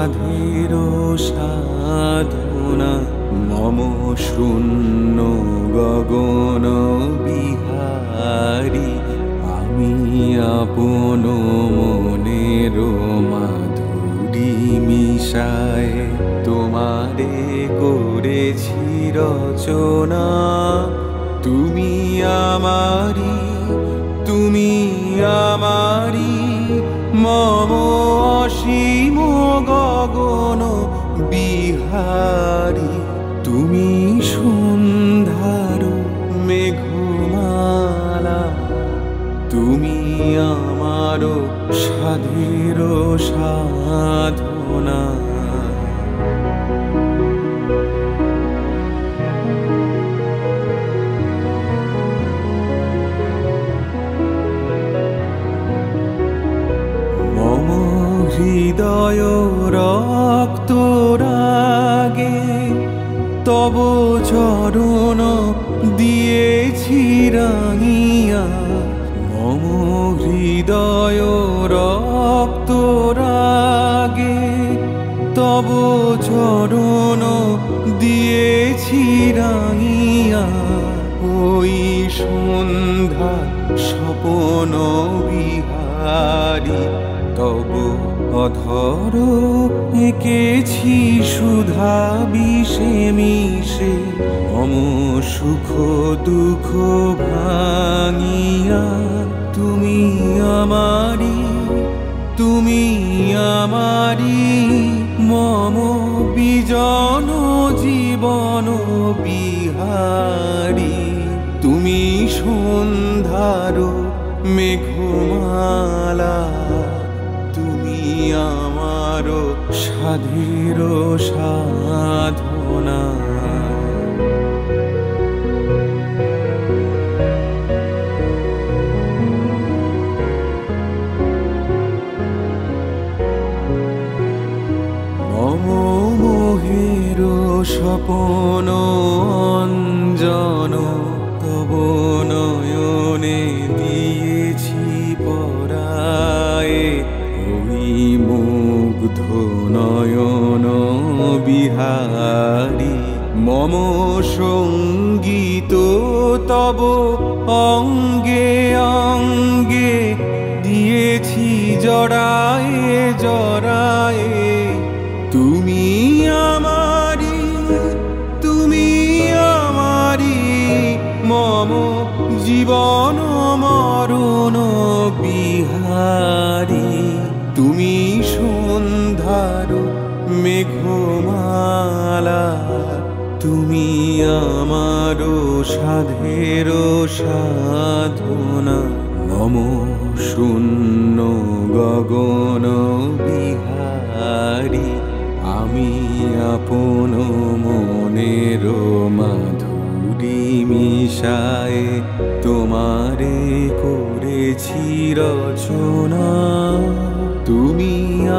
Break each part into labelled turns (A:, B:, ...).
A: সাধের সাধনা মম শূন্য গগন বিহারী আমি আপন মনের মাধুরী মিশায় তোমারে করেছি রচনা তুমি আমারি তুমি আমারি মম অসীম গগন বিহারী তুমি সন্ধ্যার মেঘমালা তুমি আমার সাধের সাধনা মম হৃদয় রক্ত রাগে তব চরণ দিয়েছি রাঙিয়া মম হৃদয় রক্ত রাগে তব চরণ দিয়েছি রাঙিয়া ওই সন্ধ্যা স্বপন বিহারী তব অধর এঁকেছি সুধা বিষে মিশে মম সুখ দুঃখ ভাঙিয়া তুমি আমারি তুমি আমারি মম বিজন জীবন বিহারী তুমি সন্ধ্যার মেঘমালা তুমি আমার সাধের সাধনা মম মোহের স্বপন অঞ্জন তব নয়নে দিয়েছি পরায়ে ওই মুগ্ধ নয়ন বিহারী মম সঙ্গীত তব অঙ্গে অঙ্গে দিয়েছি জড়ায়ে জড়ায়ে তুমি আমারি তুমি আমারি মম জীবন মরণ বিহারী তুমি সন্ধ্যার মেঘমালা তুমি আমার সাধের সাধনা মম শূন্য গগন বিহারী আমি আপন মনের মাধুরী মিশায় তোমারে করেছি রচনা তুমি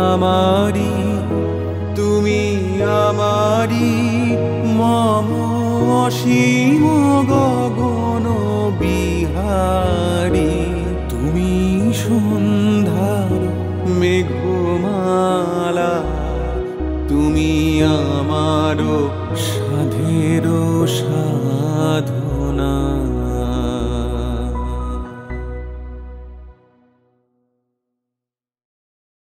A: আমারি তুমি আমারি মম অসীম গগন বিহারী তুমি সন্ধ্যার মেঘমালা তুমি আমার সাধের সাধনা।